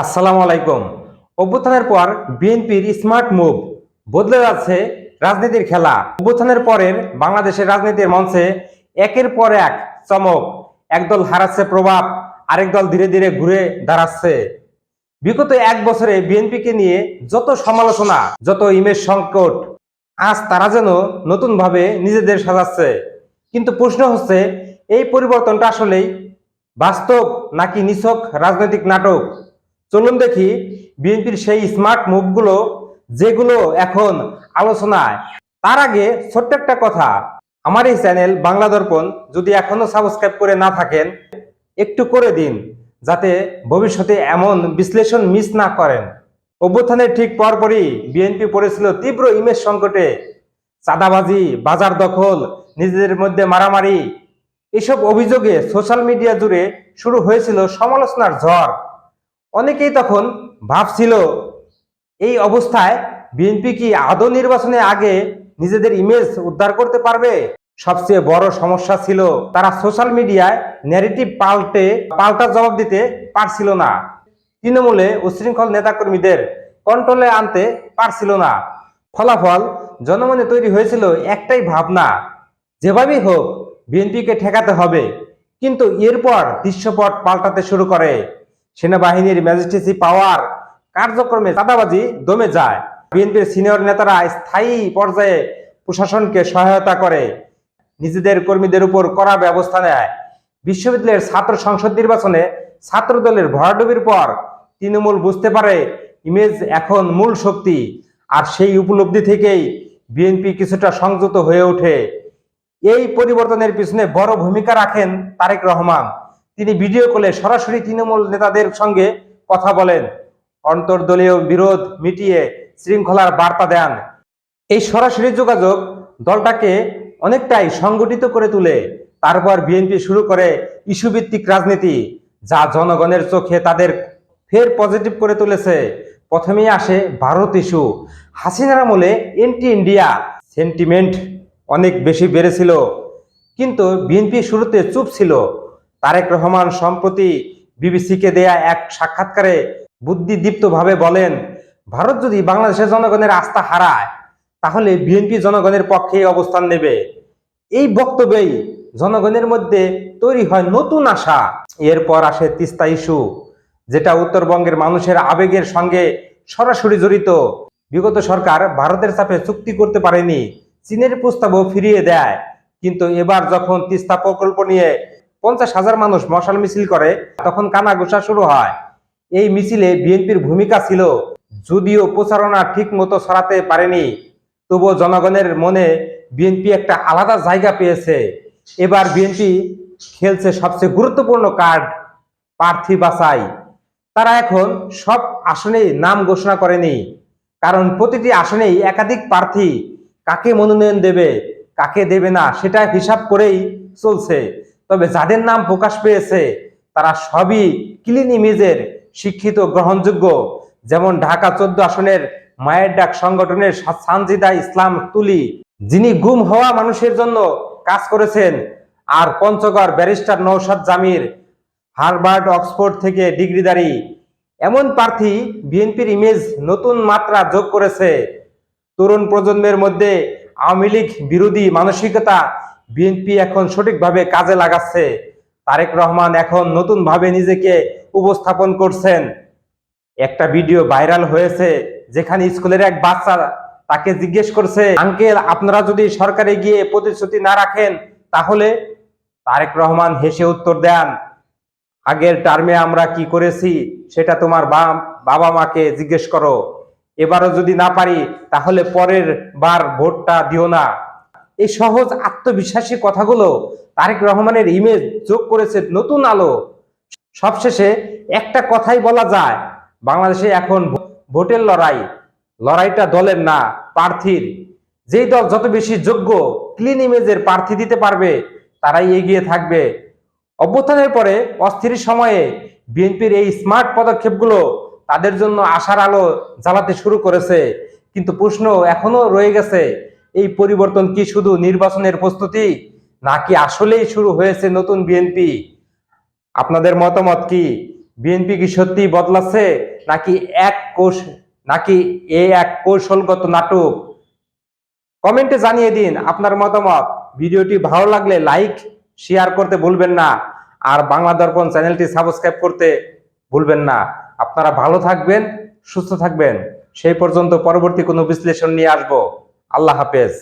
আসসালামু আলাইকুম। অভ্যুত্থানের পর বিএনপির স্মার্ট মুভ, বদলে যাচ্ছে রাজনীতির খেলা। অভ্যুত্থানের পরের বাংলাদেশের রাজনীতির মঞ্চে একের পর এক চমক। একদল হারাচ্ছে প্রভাব, আরেক দল ধীরে ধীরে ঘুরে দাঁড়াচ্ছে। বিগত এক বছরে বিএনপিকে নিয়ে যত সমালোচনা, যত ইমেজ সংকট, আজ তারা যেন নতুন ভাবে নিজেদের সাজাচ্ছে। কিন্তু প্রশ্ন হচ্ছে, এই পরিবর্তনটা আসলেই বাস্তব নাকি নিছক রাজনৈতিক নাটক? চলুন দেখি বিএনপির সেই স্মার্ট মুভগুলো যেগুলো এখন আলোচনায়। তার আগে ছোট্ট একটা কথা, আমার এই চ্যানেল বাংলা দর্পণ যদি এখনো সাবস্ক্রাইব করে না থাকেন, একটু করে দিন, যাতে ভবিষ্যতে এমন বিশ্লেষণ মিস না করেন। অভ্যুত্থানের ঠিক পরপরই বিএনপি পড়েছিল তীব্র ইমেজ সংকটে। চাঁদাবাজি, বাজার দখল, নিজেদের মধ্যে মারামারি, এসব অভিযোগে সোশ্যাল মিডিয়া জুড়ে শুরু হয়েছিল সমালোচনার ঝড়। অনেকেই তখন ভাবছিল, এই অবস্থায় বিএনপি কি আদৌ নির্বাচনে আগে নিজেদের ইমেজ উদ্ধার করতে পারবে? সবচেয়ে বড় সমস্যা ছিল, তারা সোশ্যাল মিডিয়ায় ন্যারেটিভ পাল্টা জবাব দিতে পারছিল না। তৃণমূলে উচ্ছৃঙ্খল নেতাকর্মীদের কন্ট্রোলে আনতে পারছিল না। ফলাফল, জনমনে তৈরি হয়েছিল একটাই ভাবনা, যেভাবেই হোক বিএনপিকে ঠেকাতে হবে। কিন্তু এরপর দৃশ্যপট পাল্টাতে শুরু করে। সেনাবাহিনীর ম্যাজিস্ট্রেসি পাওয়ার কার্যক্রমে চাঁদাবাজি দমে যায়। বিএনপির সিনিয়র নেতারা স্থায়ী পর্যায়ে প্রশাসনকে সহায়তা করে, নিজেদের কর্মীদের উপর কড়া ব্যবস্থা নেয়। বিশ্ববিদ্যালয়ের ছাত্র সংসদ নির্বাচনে ছাত্র দলের ভরাডুবির পর তৃণমূল বুঝতে পারে ইমেজ এখন মূল শক্তি। আর সেই উপলব্ধি থেকেই বিএনপি কিছুটা সংযত হয়ে ওঠে। এই পরিবর্তনের পিছনে বড় ভূমিকা রাখেন তারেক রহমান। তিনি ভিডিও কলে সরাসরি তৃণমূল নেতাদের সঙ্গে কথা বলেন, অন্তর্দলীয় বিরোধ মিটিয়ে শৃঙ্খলার বার্তা দেন। এই সরাসরি যোগাযোগ দলটাকে অনেকটাই সংগঠিত করে তোলে। তারপর বিএনপি শুরু করে ইস্যুভিত্তিক রাজনীতি, যা জনগণের চোখে তাদের ফের পজিটিভ করে তুলেছে। প্রথমেই আসে ভারত ইস্যু। হাসিনার আমলে এন্টি ইন্ডিয়া সেন্টিমেন্ট অনেক বেশি বেড়েছিল, কিন্তু বিএনপি শুরুতে চুপ ছিল। তারেক রহমান সম্প্রতি বিবিসিকে দেয়া এক সাক্ষাৎকারে বুদ্ধিদীপ্তভাবে বলেন, ভারত যদি বাংলাদেশের জনগণের আস্থা হারায়, তাহলে বিএনপি জনগণের পক্ষে অবস্থান নেবে। এই বক্তব্যেই জনগণের মধ্যে তৈরি হয় নতুন আশা। এরপর আসে তিস্তা ইস্যু, যেটা উত্তরবঙ্গের মানুষের আবেগের সঙ্গে সরাসরি জড়িত। বিগত সরকার ভারতের চাপে চুক্তি করতে পারেনি, চীনের প্রস্তাবও ফিরিয়ে দেয়। কিন্তু এবার যখন তিস্তা প্রকল্প নিয়ে 50,000 মানুষ মশাল মিছিল করে, তখন কানাঘুষা শুরু হয়। এই মিছিলে বিএনপির ভূমিকা ছিল, যদিও প্রচারণা ঠিক মতো ছড়াতে পারেনি, তবুও জনগণের মনে বিএনপি একটা আলাদা জায়গা পেয়েছে। এবার বিএনপি খেলছে সবচেয়ে গুরুত্বপূর্ণ কার্ড, প্রার্থী বাছাই। তারা এখন সব আসনেই নাম ঘোষণা করেনি, কারণ প্রতিটি আসনেই একাধিক প্রার্থী। কাকে মনোনয়ন দেবে, কাকে দেবে না, সেটা হিসাব করেই চলছে। তবে যাদের নাম প্রকাশ পেয়েছে, তারা সবই ক্লিন ইমেজের, শিক্ষিত, গ্রহণযোগ্য। যেমন ঢাকা 14 আসনের মায়ের ডাক সংগঠনের সানজিদা ইসলাম তুলি, যিনি গুম হওয়া মানুষের জন্য কাজ করেছেন। আর Panchagarh barrister Naushad Jamir, Harvard Oxford থেকে ডিগ্রিধারী। এমন প্রার্থী বিএনপির ইমেজ নতুন মাত্রা যোগ করেছে। তরুণ প্রজন্মের মধ্যে আওয়ামী লীগ বিরোধী মানসিকতা বিএনপি এখন সঠিকভাবে কাজে লাগাচ্ছে। তারেক রহমান এখন নতুনভাবে নিজেকে উপস্থাপন করছেন। একটা ভিডিও ভাইরাল হয়েছে, যেখানে স্কুলের এক বাচ্চা তাকে জিজ্ঞেস করছে, আঙ্কেল, আপনারা যদি সরকারে গিয়ে প্রতিশ্রুতি না রাখেন তাহলে? তারেক রহমান হেসে উত্তর দেন, আগের টার্মে আমরা কি করেছি সেটা তোমার বাবা মাকে জিজ্ঞেস করো। এবারও যদি না পারি, তাহলে পরের বার ভোটটা দিও না। এই সহজ আত্মবিশ্বাসী কথাগুলো তারেক রহমানের ইমেজ যোগ করেছে নতুন আলো। সবশেষে একটা কথাই বলা যায়, বাংলাদেশে এখন ভোটের লড়াইটা দলের না, প্রার্থীর। যেই দল যত বেশি যোগ্য, ক্লিন ইমেজের প্রার্থী দিতে পারবে, তারাই এগিয়ে থাকবে। অভ্যুত্থানের পরে অস্থির সময়ে বিএনপির এই স্মার্ট পদক্ষেপগুলো তাদের জন্য আশার আলো জ্বালাতে শুরু করেছে। কিন্তু প্রশ্ন এখনো রয়ে গেছে, এই পরিবর্তন কি শুধু নির্বাচনের প্রস্তুতি, নাকি আসলেই শুরু হয়েছে নতুন বিএনপি? আপনাদের মতামত কি? বিএনপি কি সত্যি বদলাচ্ছে নাকি এক কৌশলগত নাটক? কমেন্টে জানিয়ে দিন আপনার মতামত। ভিডিওটি ভালো লাগলে লাইক শেয়ার করতে ভুলবেন না, আর বাংলা দর্পণ চ্যানেলটি সাবস্ক্রাইব করতে ভুলবেন না। আপনারা ভালো থাকবেন, সুস্থ থাকবেন। সেই পর্যন্ত পরবর্তী কোনো বিশ্লেষণ নিয়ে আসবো। আল্লাহ হাফেজ।